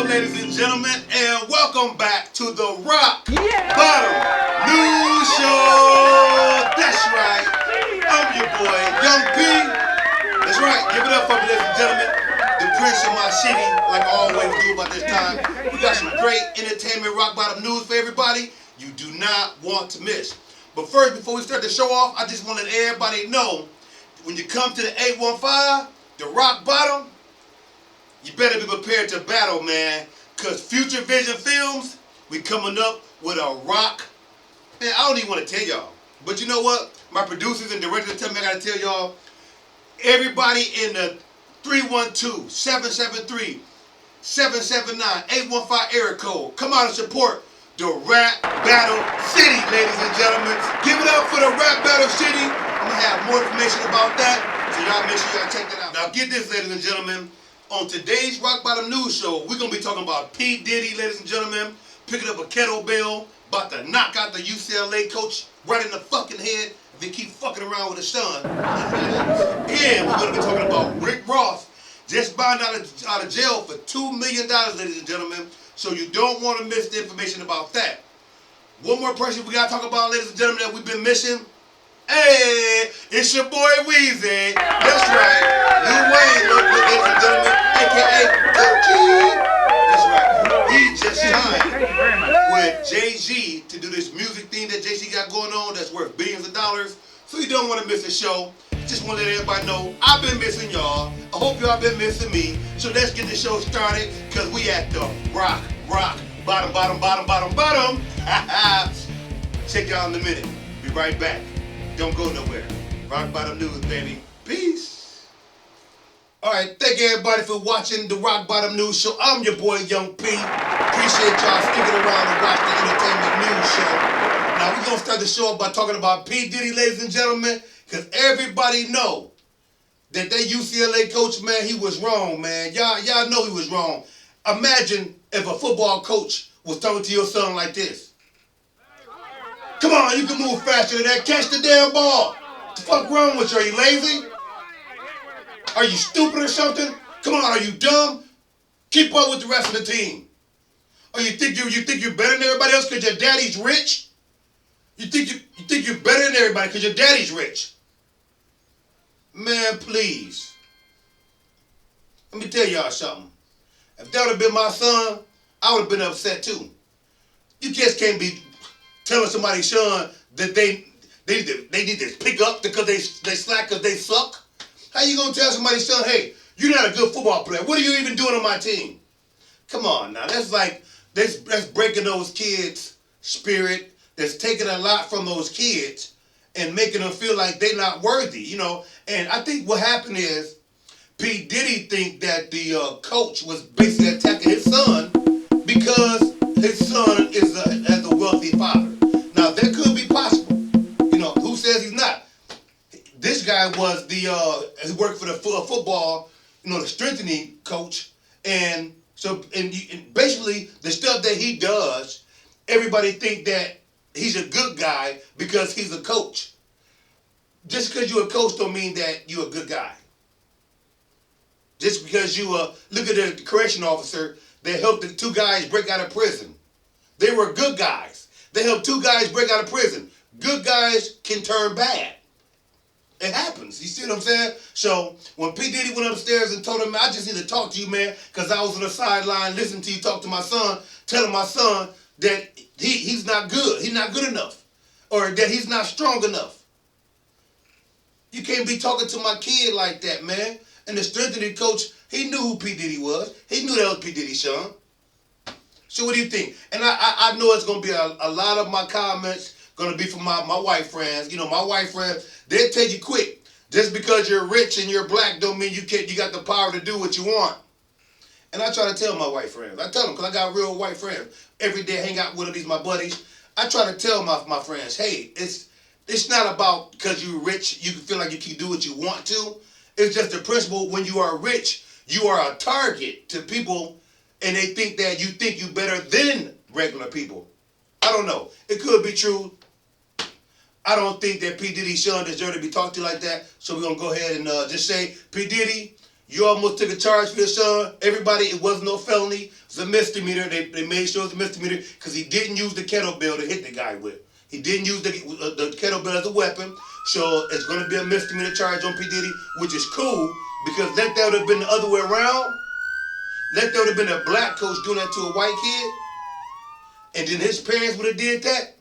ladies and gentlemen, and welcome back to the Rock Bottom News Show. That's right. I'm your boy, Young P. That's right. Give it up for me, ladies and gentlemen. The Prince of my city, like I always do about this time. We got some great entertainment, rock bottom news for everybody you do not want to miss. But first, before we start the show off, I just want to let everybody know, when you come to the 815, the Rock Bottom, you better be prepared to battle, man. Because Future Vision Films, we coming up with a rock. Man, I don't even want to tell y'all. But you know what? My producers and directors tell me I got to tell y'all. Everybody in the 312-773-779-815 area code, come out and support the Rap Battle City, ladies and gentlemen. Give it up for the Rap Battle City. I'm going to have more information about that. So y'all make sure y'all check that out. Now get this, ladies and gentlemen. On today's Rock Bottom News Show, we're going to be talking about P. Diddy, ladies and gentlemen, picking up a kettlebell, about to knock out the UCLA coach right in the fucking head if he keep fucking around with his son. And we're going to be talking about Rick Ross, just bound out of jail for $2 million, ladies and gentlemen, so you don't want to miss the information about that. One more person we got to talk about, ladies and gentlemen, that we've been missing. Hey, it's your boy Weezy. That's right. Lil Wayne, ladies and gentlemen, a.k.a. Coach. That's right. He just signed with Jay-Z to do this music thing that Jay-Z got going on that's worth billions of dollars. So you don't want to miss the show. Just want to let everybody know I've been missing y'all. I hope y'all been missing me. So let's get the show started, because we at the rock, bottom. Check y'all in a minute. Be right back. Don't go nowhere. Rock Bottom News, baby. Peace. All right, thank everybody for watching the Rock Bottom News Show. I'm your boy, Young P. Appreciate y'all sticking around and watch the entertainment news show. Now, we're going to start the show by talking about P. Diddy, ladies and gentlemen, because everybody know that UCLA coach, man, he was wrong, man. Y'all know he was wrong. Imagine if a football coach was talking to your son like this. Come on, you can move faster than that. Catch the damn ball. What the fuck wrong with you? Are you lazy? Are you stupid or something? Come on, are you dumb? Keep up with the rest of the team. Or you think you're better than everybody else because your daddy's rich? You think you're better than everybody because your daddy's rich? Man, please. Let me tell y'all something. If that would have been my son, I would have been upset too. You just can't be telling somebody's son that they need to pick up because they slack because they suck. How you gonna tell somebody's son, hey, you're not a good football player? What are you even doing on my team? Come on now, that's breaking those kids' spirit. That's taking a lot from those kids and making them feel like they're not worthy, you know. And I think what happened is P. Diddy think that the coach was basically attacking his son because his son has a wealthy father. Now, that could be possible. You know, who says he's not? This guy was he worked for the football, you know, the strengthening coach. And so, and basically, the stuff that he does, everybody think that he's a good guy because he's a coach. Just because you're a coach don't mean that you're a good guy. Just because you look at the correction officer that helped the two guys break out of prison. They were good guys. They helped two guys break out of prison. Good guys can turn bad. It happens. You see what I'm saying? So when P. Diddy went upstairs and told him, I just need to talk to you, man, because I was on the sideline listening to you talk to my son, telling my son that he's not good. He's not good enough. Or that he's not strong enough. You can't be talking to my kid like that, man. And the strengthening coach, he knew who P. Diddy was. He knew that was P. Diddy's son. So what do you think? And I know it's going to be a lot of my comments going to be from my white friends. You know, my white friends, they'll tell you quick. Just because you're rich and you're black don't mean you got the power to do what you want. And I try to tell my white friends. I tell them, because I got real white friends. Every day I hang out with them, these my buddies. I try to tell my friends, hey, it's not about because you're rich, you can feel like you can do what you want to. It's just the principle, when you are rich, you are a target to people, and they think that you think you better than regular people. I don't know. It could be true. I don't think that P. Diddy's son deserves to be talked to like that. So we're going to go ahead and just say, P. Diddy, You almost took a charge for your son. Everybody, it wasn't no felony. It was a misdemeanor. They made sure it was a misdemeanor because he didn't use the kettlebell to hit the guy with. He didn't use the kettlebell as a weapon. So it's going to be a misdemeanor charge on P. Diddy, which is cool because that would have been the other way around. That would have been a black coach doing that to a white kid. And then his parents would have did that.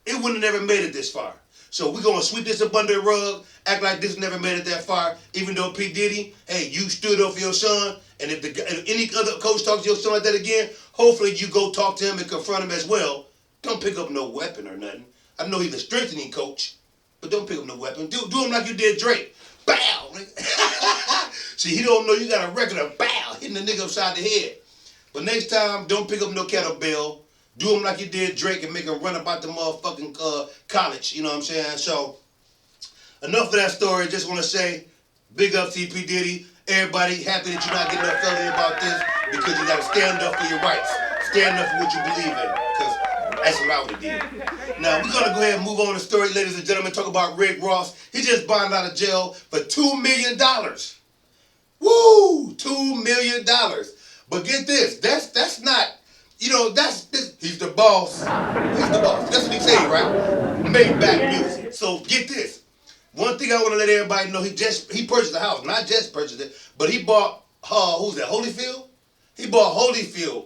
It wouldn't have never made it this far. So we're going to sweep this up under the rug, act like this never made it that far, even though P. Diddy, hey, you stood up for your son, and if any other coach talks to your son like that again, hopefully you go talk to him and confront him as well. Don't pick up no weapon or nothing. I know he's a strengthening coach, but don't pick up no weapon. Do him like you did Drake. Bow! See, he don't know you got a record of bow, hitting the nigga upside the head. But next time, don't pick up no kettlebell. Do him like you did Drake and make him run about the motherfucking college. You know what I'm saying? So, enough of that story. Just want to say, big up to P. Diddy. Everybody happy that you're not getting up felony about this because you got to stand up for your rights. Stand up for what you believe in because that's what I would have did. Now, we're going to go ahead and move on to the story, ladies and gentlemen. Talk about Rick Ross. He just bonded out of jail for $2 million. Woo! $2 million. But get this. That's not... You know, he's the boss. He's the boss. That's what he said, right? Made back music. So get this. One thing I want to let everybody know, he purchased the house. Not just purchased it, but he bought, who's that, Holyfield? He bought Holyfield,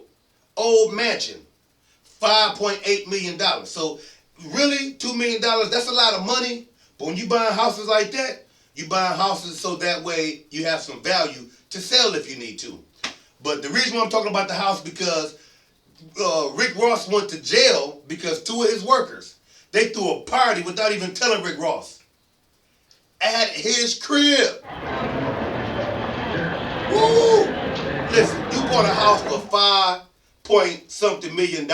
old mansion, $5.8 million. So really, $2 million, that's a lot of money. But when you buying houses like that, you buying houses so that way you have some value to sell if you need to. But the reason why I'm talking about the house because Rick Ross went to jail because two of his workers, they threw a party without even telling Rick Ross at his crib. Woo! Listen, you bought a house for $5-point-something million.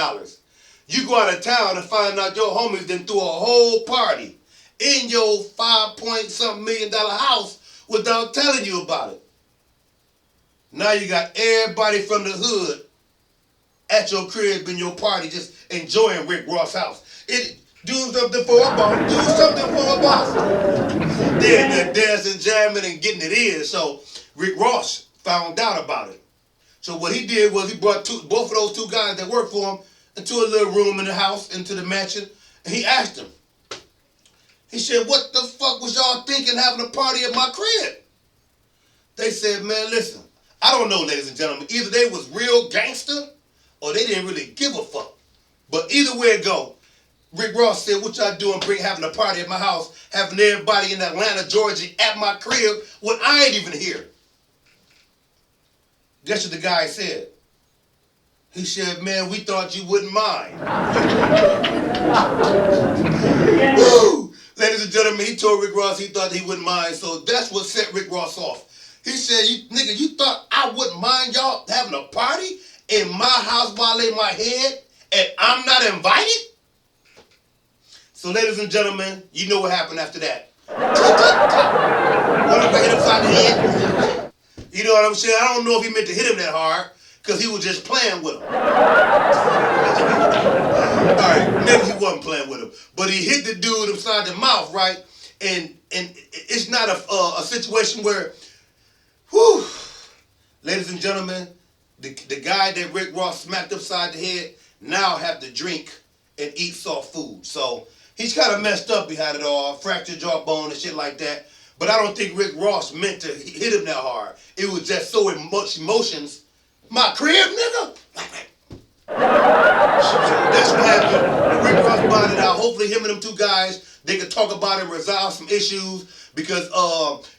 You go out of town and find out your homies then threw a whole party in your $5-point-something million house without telling you about it. Now you got everybody from the hood at your crib in your party just enjoying Rick Ross' house. Do something for a boss. Do something for a boss. They're dancing, jamming, and getting it in. So Rick Ross found out about it. So what he did was he brought both of those two guys that worked for him into a little room in the house, into the mansion, and he asked them. He said, "What the fuck was y'all thinking having a party at my crib?" They said, "Man, listen, I don't know, ladies and gentlemen. Either they was real gangster or they didn't really give a fuck. But either way it go, Rick Ross said, what y'all doing having a party at my house, having everybody in Atlanta, Georgia at my crib when I ain't even here?" Guess what the guy said? He said, "Man, we thought you wouldn't mind." Woo! Ladies and gentlemen, he told Rick Ross he thought he wouldn't mind, so that's what set Rick Ross off. He said, "Nigga, you thought I wouldn't mind y'all having a party in my house while I lay my head and I'm not invited?" So ladies and gentlemen, you know what happened after that. One of them hit him upside the head. You know what I'm saying? I don't know if he meant to hit him that hard because he was just playing with him. Alright, maybe he wasn't playing with him. But he hit the dude upside the mouth, right? And it's not a situation where, whew, ladies and gentlemen, the guy that Rick Ross smacked upside the head now have to drink and eat soft food. So he's kind of messed up behind it all, fractured jawbone and shit like that. But I don't think Rick Ross meant to hit him that hard. It was just so much emotions. My crib, nigga? So that's what happened. Rick Ross bonded out. Hopefully him and them two guys, they could talk about it and resolve some issues. Because,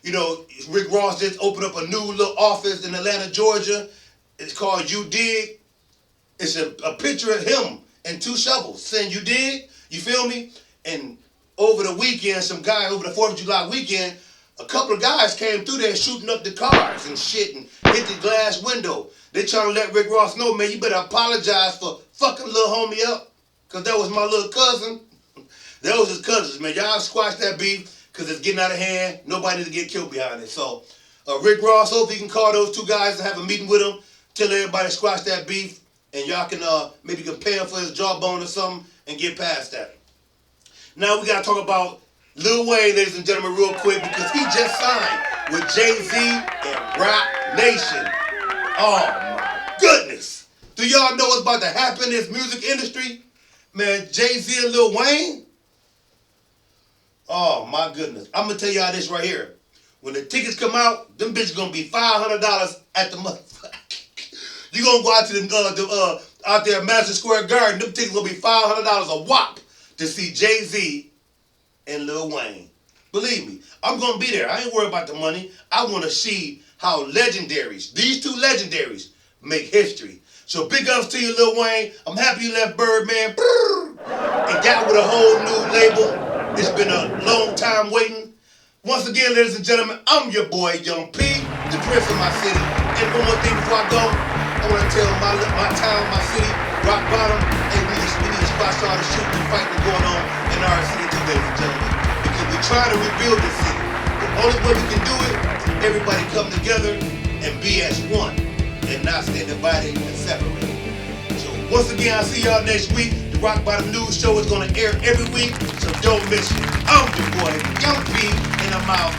you know, Rick Ross just opened up a new little office in Atlanta, Georgia. It's called You Dig. It's a picture of him and two shovels saying you dig. You feel me? And over the weekend, some guy over the 4th of July weekend, a couple of guys came through there shooting up the cars and shit and hit the glass window. They trying to let Rick Ross know, man, you better apologize for fucking little homie up. Because that was my little cousin. That was his cousins, man. Y'all squash that beef because it's getting out of hand. Nobody needs to get killed behind it. So Rick Ross, hope he can call those two guys and have a meeting with them. Tell everybody to squash that beef. And y'all can maybe compare him for his jawbone or something and get past that. Now we got to talk about Lil Wayne, ladies and gentlemen, real quick, because he just signed with Jay-Z and Rap Nation. Oh my goodness. Do y'all know what's about to happen in this music industry? Man, Jay-Z and Lil Wayne? Oh my goodness. I'm gonna tell y'all this right here. When the tickets come out, them bitches gonna be $500 at the motherfucker. You gonna go out to the out there at Madison Square Garden, them tickets gonna be $500 a whop to see Jay-Z and Lil Wayne. Believe me, I'm gonna be there. I ain't worried about the money. I wanna see how legendaries, these two legendaries, make history. So big ups to you, Lil Wayne. I'm happy you left Birdman and got with a whole new label. It's been a long time waiting. Once again, ladies and gentlemen, I'm your boy, Young P, the Prince of my city. And one more thing before I go, I want to tell my town, my city, Rock Bottom, hey, we need to start all the shooting and fighting going on in our city too, ladies and gentlemen. Because we're trying to rebuild this city. The only way we can do it, everybody come together and be as one and not stay divided and separated. So once again, I'll see y'all next week. The Rock Bottom News Show is going to air every week, so don't miss it. I'm your boy, Young P, and I'm out.